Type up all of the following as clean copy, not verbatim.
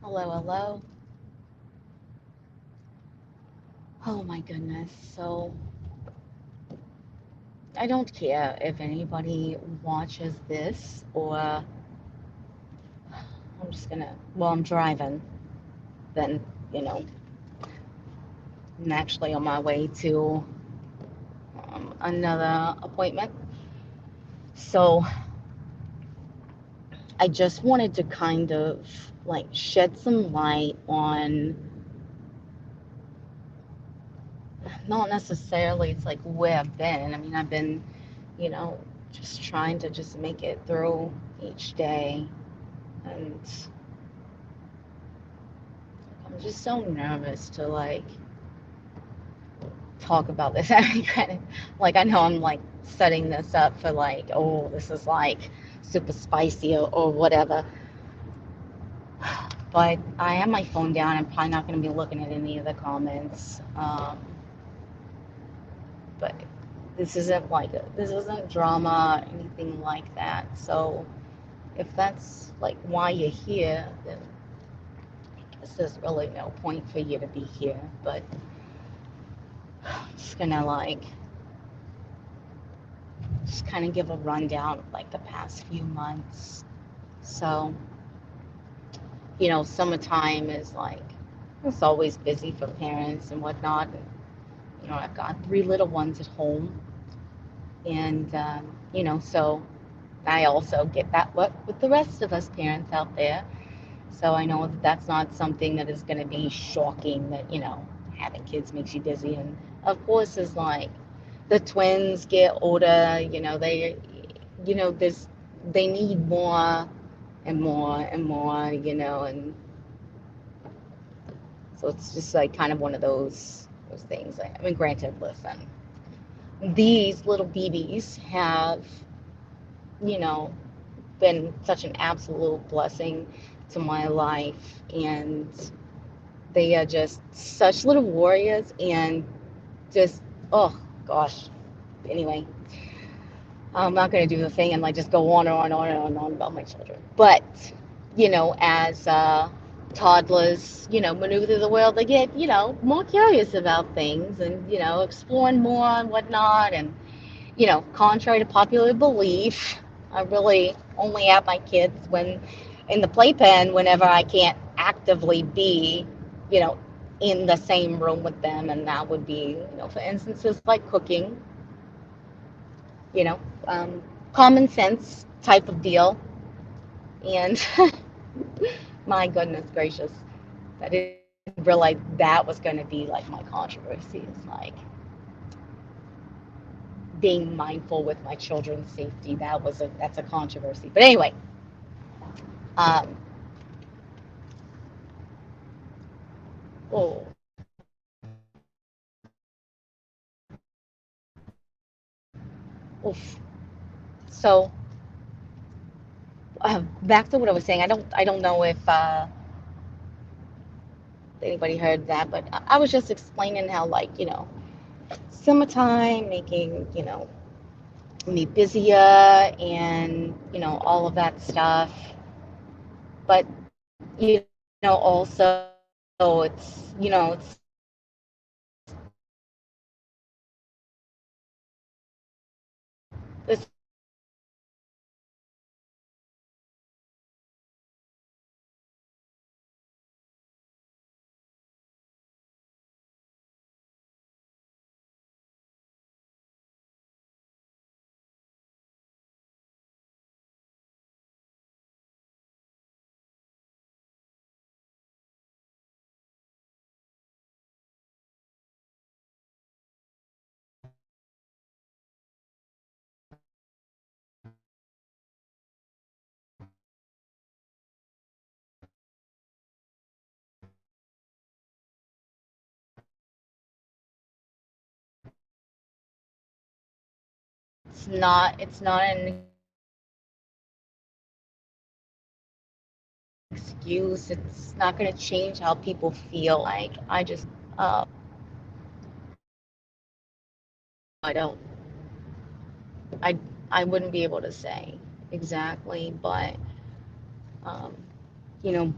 Hello, hello. Oh my goodness. So, I don't care if anybody watches this or I'm just gonna, well, I'm driving, then, you know, I'm actually on my way to another appointment. So, I just wanted to kind of like shed some light on not necessarily it's like where I've been. I mean, I've been, you know, just trying to just make it through each day. And I'm just so nervous to like talk about this. I mean, kind of like I know I'm like setting this up for like, oh, this is like super spicy or whatever. But I have my phone down. I'm probably not going to be looking at any of the comments. But this isn't drama, or anything like that. So if that's like why you're here, then I guess there's really no point for you to be here. But I'm just gonna like just kind of give a rundown of like the past few months. So, summertime is like it's always busy for parents and whatnot. And, I've got three little ones at home, and so I also get that what with the rest of us parents out there. So I know that that's not something that is going to be shocking that, having kids makes you busy. And of course, is like the twins get older, they need more and more and more, and so it's just like kind of one of those things. I mean, granted, listen, these little BBs have, you know, been such an absolute blessing to my life, and they are just such little warriors, and just oh gosh. Anyway, I'm not going to do the thing and like just go on and on and on and on and on about my children. But as toddlers, maneuver through the world, they get more curious about things and exploring more and whatnot. And contrary to popular belief, I really only have my kids when in the playpen whenever I can't actively be, you know, in the same room with them, and that would be, for instances like cooking, you know, common sense type of deal. And my goodness gracious, I didn't realize that was going to be like my controversy. It's like being mindful with my children's safety. That's a controversy. But anyway, um, oh, oof. So back to what I was saying. I don't know if anybody heard that, but I was just explaining how like summertime making me busier and all of that stuff. But also it's this it's not an excuse. It's not going to change how people feel. Like uh, I don't I I wouldn't be able to say exactly, but um, you know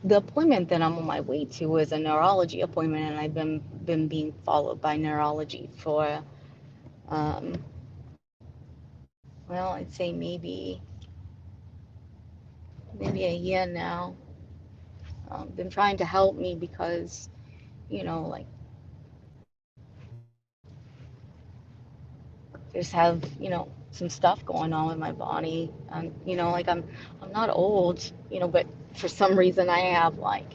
the appointment that I'm on my way to is a neurology appointment, and I've been being followed by neurology for um, well, I'd say maybe a year now. Been trying to help me because like just have some stuff going on with my body. Like I'm not old, but for some reason I have like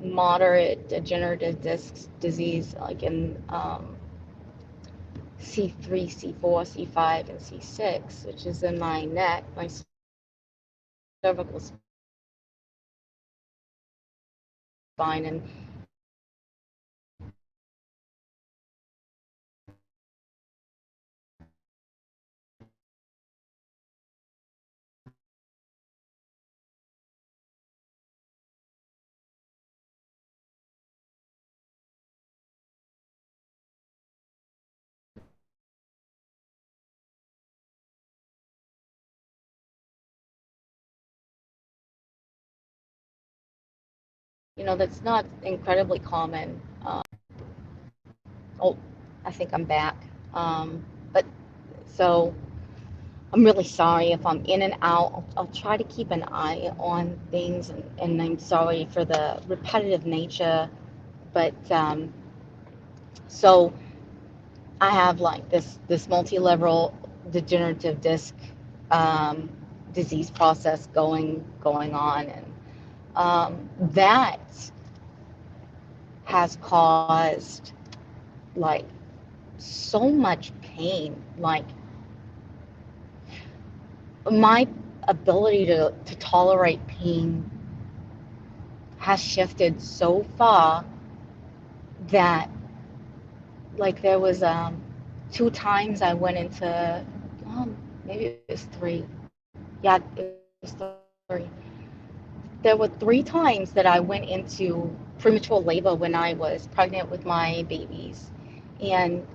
moderate degenerative disc disease, like in C3, C4, C5, and C6, which is in my neck, my cervical spine, and that's not incredibly common. Oh, I think I'm back. But so I'm really sorry if I'm in and out. I'll try to keep an eye on things, and I'm sorry for the repetitive nature. But so I have like this multi-level degenerative disc um, disease process going on, and that has caused like so much pain. Like my ability to tolerate pain has shifted so far that like there was two times I went into maybe it was three. Yeah, it was three. There were three times that I went into premature labor when I was pregnant with my babies, and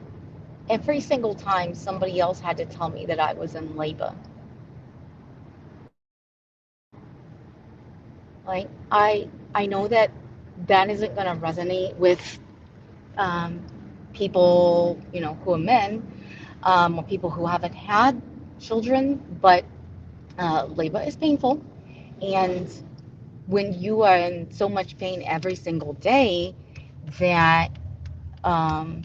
every single time somebody else had to tell me that I was in labor. Like I know that that isn't going to resonate with um, people, who are men, or people who haven't had children, but labor is painful. And when you are in so much pain every single day that um,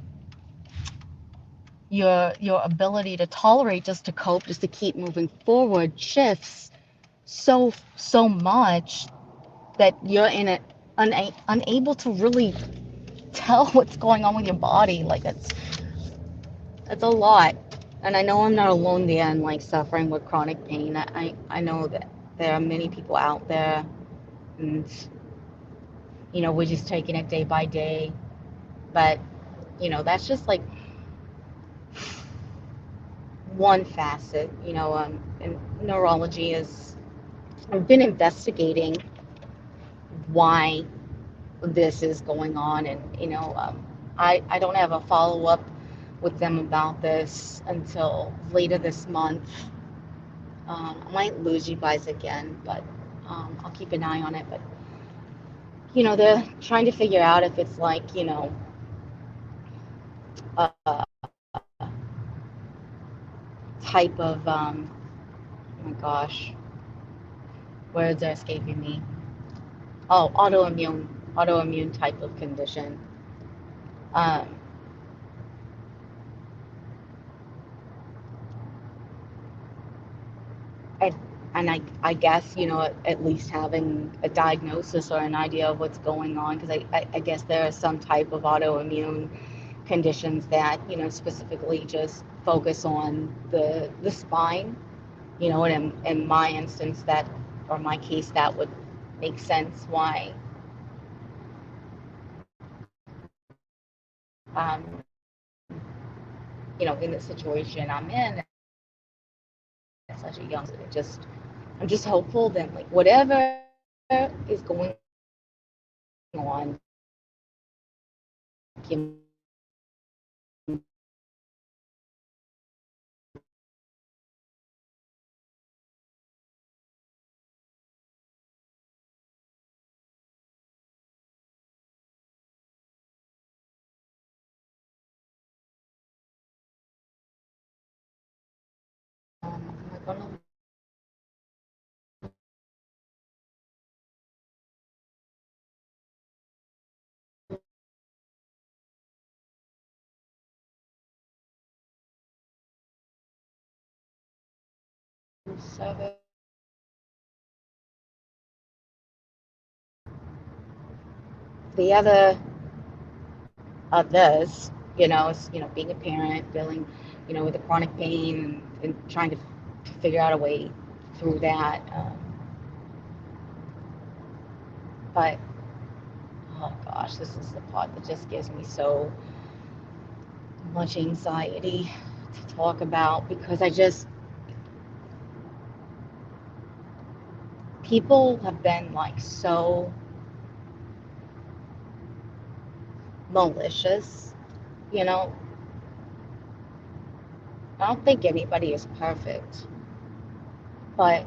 your ability to tolerate, just to cope, just to keep moving forward shifts so much that you're in it unable to really tell what's going on with your body. Like it's a lot. And I know I'm not alone there and like suffering with chronic pain. I know that there are many people out there, and we're just taking it day by day. But that's just like one facet. And neurology is. I've been investigating why this is going on, and I don't have a follow up with them about this until later this month. I might lose you guys again, but I'll keep an eye on it. But they're trying to figure out if it's like a type of oh my gosh, words are escaping me. Oh, autoimmune type of condition. Um, and, and I guess at least having a diagnosis or an idea of what's going on, because I guess there are some type of autoimmune conditions that specifically just focus on the spine. And in my instance, that, or my case, that would make sense why um, in the situation I'm in at such a young age. I'm just hopeful that like whatever is going on can gonna 7. The other of this, is being a parent, dealing, with the chronic pain and trying to figure out a way through that. But oh gosh, this is the part that just gives me so much anxiety to talk about because people have been like so malicious, you know. I don't think anybody is perfect, but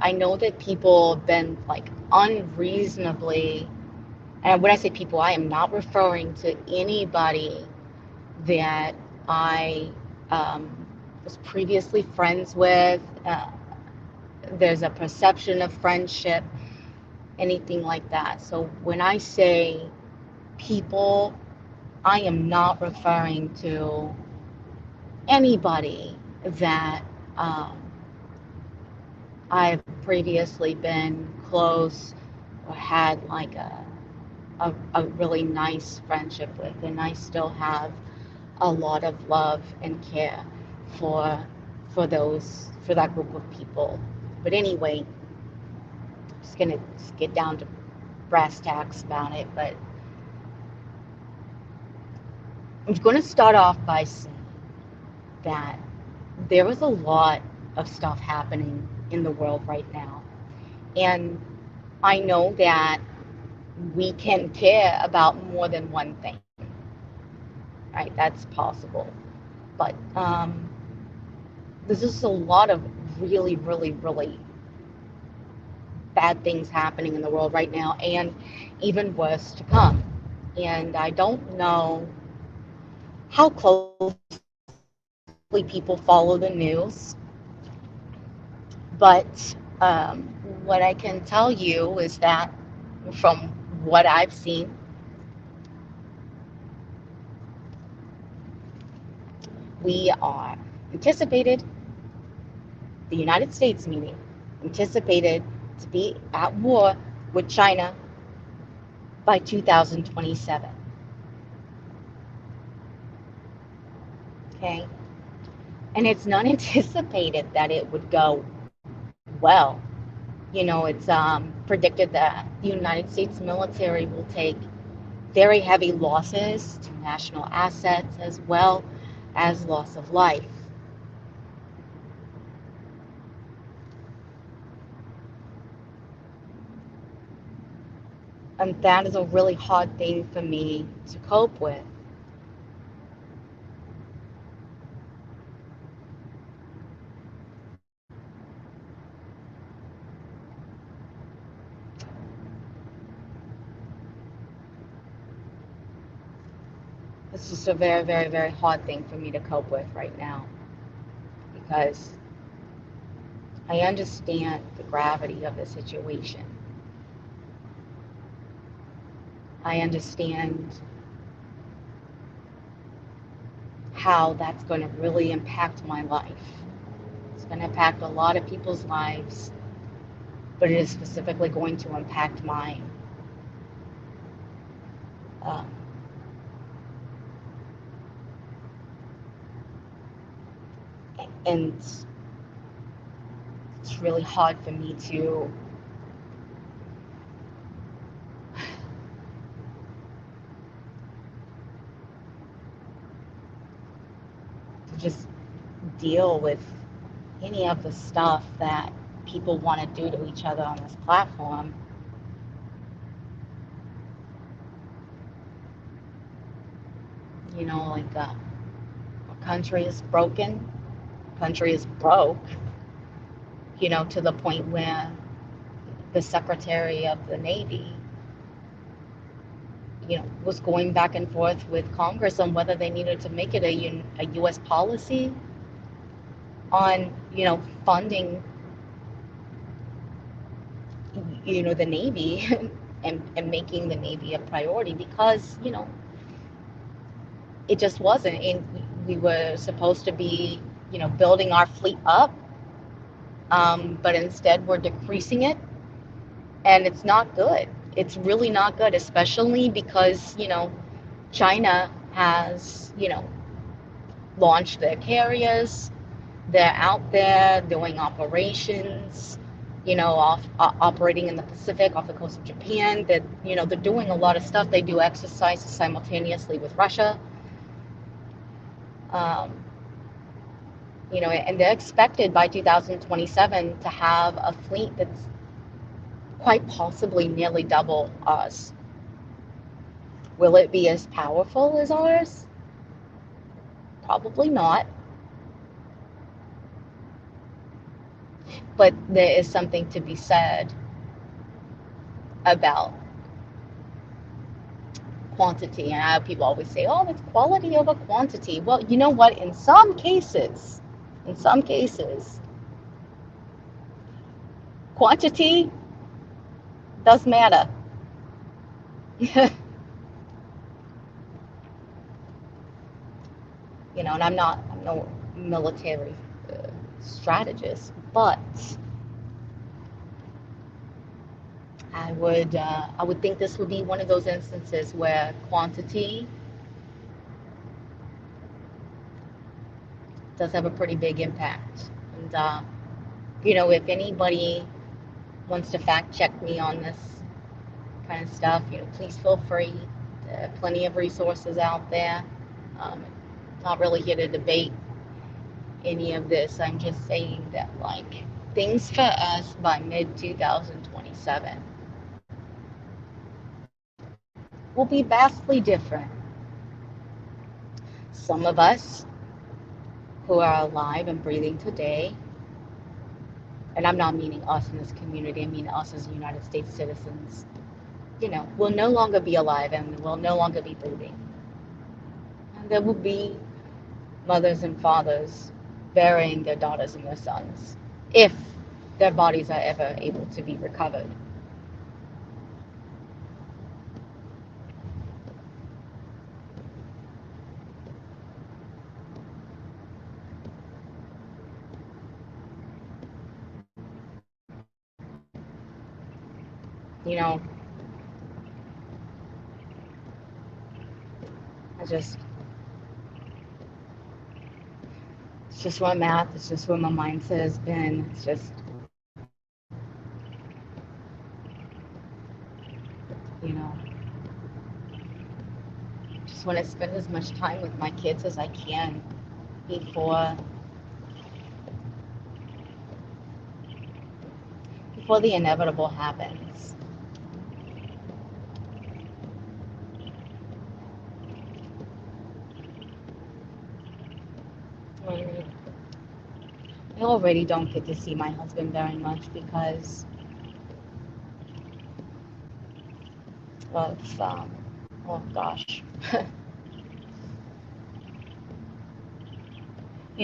I know that people have been like unreasonably, and when I say people, I am not referring to anybody that I was previously friends with. There's a perception of friendship, anything like that. So when I say people, I am not referring to anybody that um, I've previously been close or had like a really nice friendship with, and I still have a lot of love and care for for that group of people. But anyway, just gonna get down to brass tacks about it. But I'm gonna start off by saying that there is a lot of stuff happening in the world right now, and I know that we can care about more than one thing, right? That's possible. But there's just a lot of really, really, really bad things happening in the world right now, and even worse to come. And I don't know how closely people follow the news, but what I can tell you is that from what I've seen, we are anticipated, the United States meaning, anticipated to be at war with China by 2027. Okay? And it's not anticipated that it would go well. It's predicted that the United States military will take very heavy losses to national assets as well as loss of life. And that is a really hard thing for me to cope with. It's just a very, very, very hard thing for me to cope with right now because I understand the gravity of the situation. I understand how that's going to really impact my life. It's going to impact a lot of people's lives, but it is specifically going to impact mine. Um, and it's really hard for me to just deal with any of the stuff that people want to do to each other on this platform. Like our country is broken, country is broke, to the point where the Secretary of the Navy, was going back and forth with Congress on whether they needed to make it a U.S. policy on, funding, the Navy and making the Navy a priority because, it just wasn't. And we were supposed to be, building our fleet up, but instead we're decreasing it, and it's not good. It's really not good, especially because, China has, launched their carriers. They're out there doing operations, operating in the Pacific off the coast of Japan. They're doing a lot of stuff. They do exercises simultaneously with Russia. Um, and they're expected by 2027 to have a fleet that's quite possibly nearly double ours. Will it be as powerful as ours? Probably not. But there is something to be said about quantity. And people always say, oh, it's quality over quantity. Well, you know what? In some cases, quantity does matter. And I'm no military strategist, but I would think this would be one of those instances where quantity does have a pretty big impact. And if anybody wants to fact check me on this kind of stuff, please feel free. There are plenty of resources out there. Not really here to debate any of this. I'm just saying that, like, things for us by mid-2027 will be vastly different. Some of us who are alive and breathing today, and I'm not meaning us in this community, I mean us as United States citizens, will no longer be alive and will no longer be breathing. And there will be mothers and fathers burying their daughters and their sons if their bodies are ever able to be recovered. It's just where I'm at. It's just where my mindset has been. It's just, just want to spend as much time with my kids as I can before the inevitable happens. I already don't get to see my husband very much because of, oh gosh,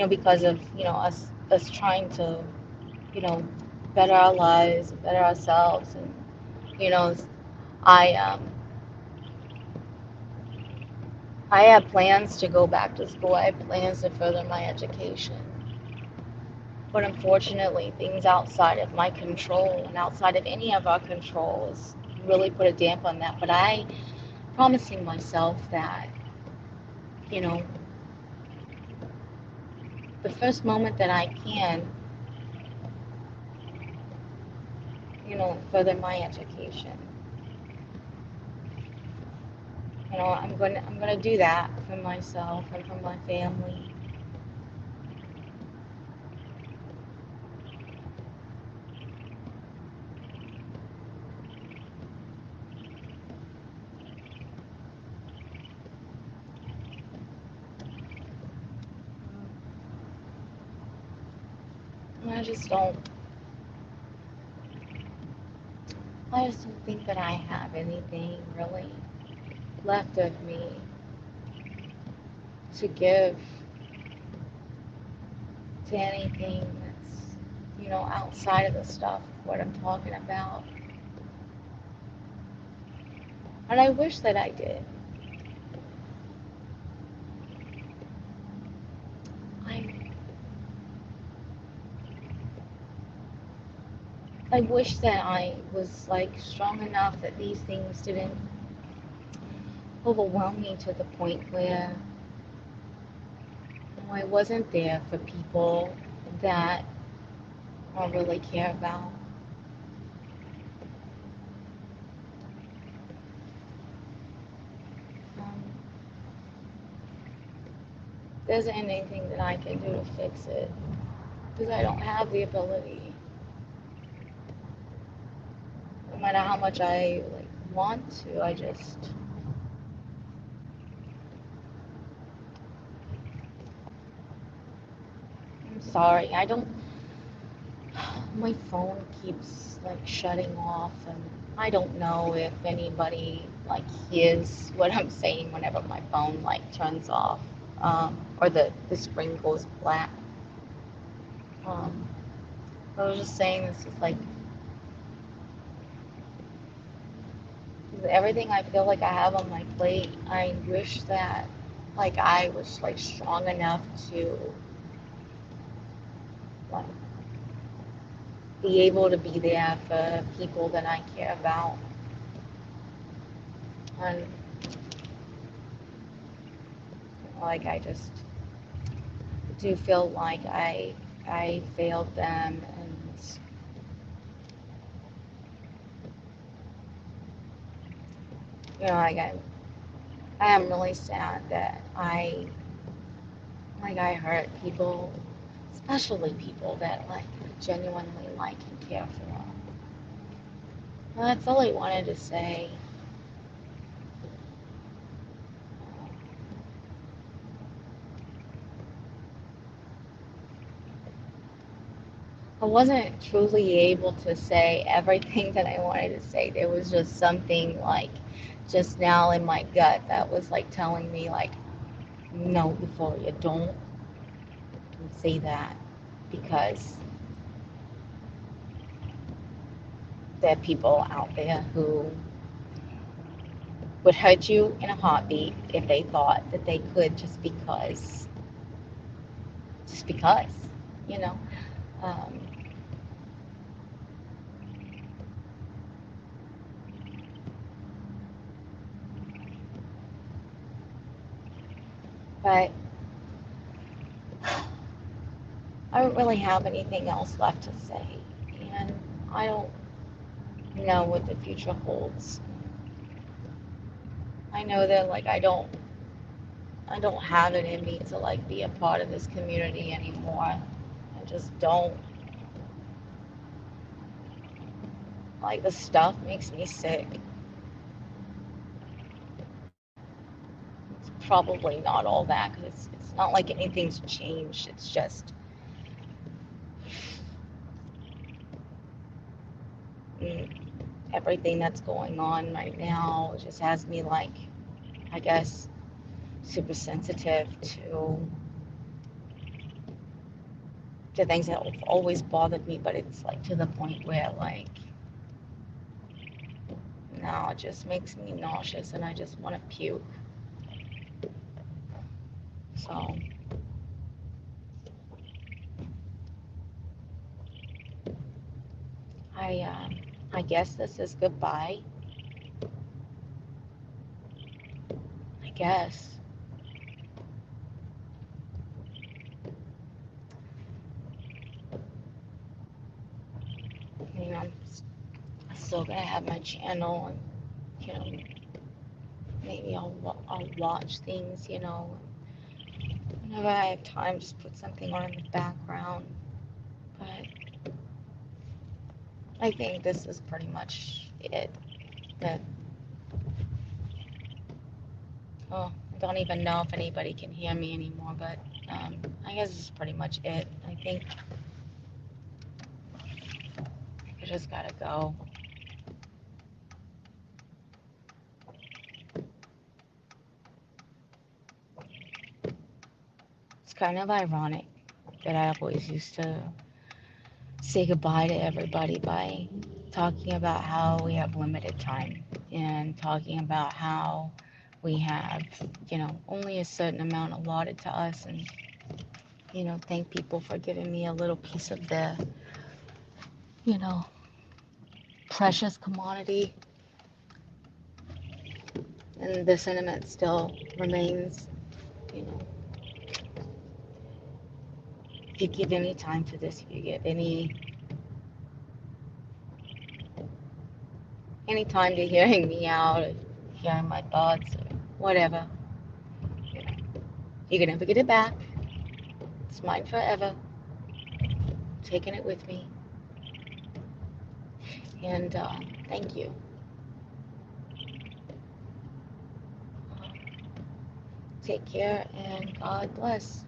because of, us trying to, better our lives, better ourselves. And, I, I have plans to go back to school. I have plans to further my education. But unfortunately, things outside of my control and outside of any of our control has really put a damp on that. But I promising myself that, the first moment that I can, further my education, I'm gonna do that for myself and for my family. And I just don't think that I have anything really left of me to give to anything that's, outside of the stuff, what I'm talking about. And I wish that I did. I, I wish that I was like strong enough that these things didn't overwhelm me to the point where I wasn't there for people that I really care about. Um, there isn't anything that I can do to fix it because I don't have the ability. No matter how much I like want to, I'm sorry. I don't. My phone keeps like shutting off, and I don't know if anybody like hears what I'm saying whenever my phone like turns off, or the screen goes black. Um, I was just saying this is like everything I feel like I have on my plate. I wish that like I was like strong enough to like be able to be there for people that I care about. And like I just do feel like I failed them, and like I am really sad that I hurt people, especially people that like genuinely like and care for. Well, that's all I wanted to say. I wasn't truly able to say everything that I wanted to say. There was just something like just now in my gut that was like telling me like, no, before you don't say that, because there are people out there who would hurt you in a heartbeat if they thought that they could just because, you know. Um, but I don't really have anything else left to say, and I don't know what the future holds. I know that like I don't have it in me to like be a part of this community anymore. I just don't. Like the stuff makes me sick. It's probably not all that because it's not like anything's changed. It's just mm, everything that's going on right now just has me like, I guess, super sensitive to things that have always bothered me, but it's like to the point where like now it just makes me nauseous and I just want to puke. So I guess this is goodbye. I guess. I'm still gonna have my channel, and maybe I'll watch things. Whenever I have time, just put something on in the background. But I think this is pretty much it. That Oh, I don't even know if anybody can hear me anymore, but I guess this is pretty much it. I think I just gotta go. It's kind of ironic that I always used to say goodbye to everybody by talking about how we have limited time and talking about how we have, only a certain amount allotted to us, and, thank people for giving me a little piece of their, you know, precious commodity. And the sentiment still remains, you know, if you give any time to this, if you give any time to hearing me out, or hearing my thoughts, or whatever, you know, you can never get it back. It's mine forever. Taking it with me. And thank you. Take care and God bless.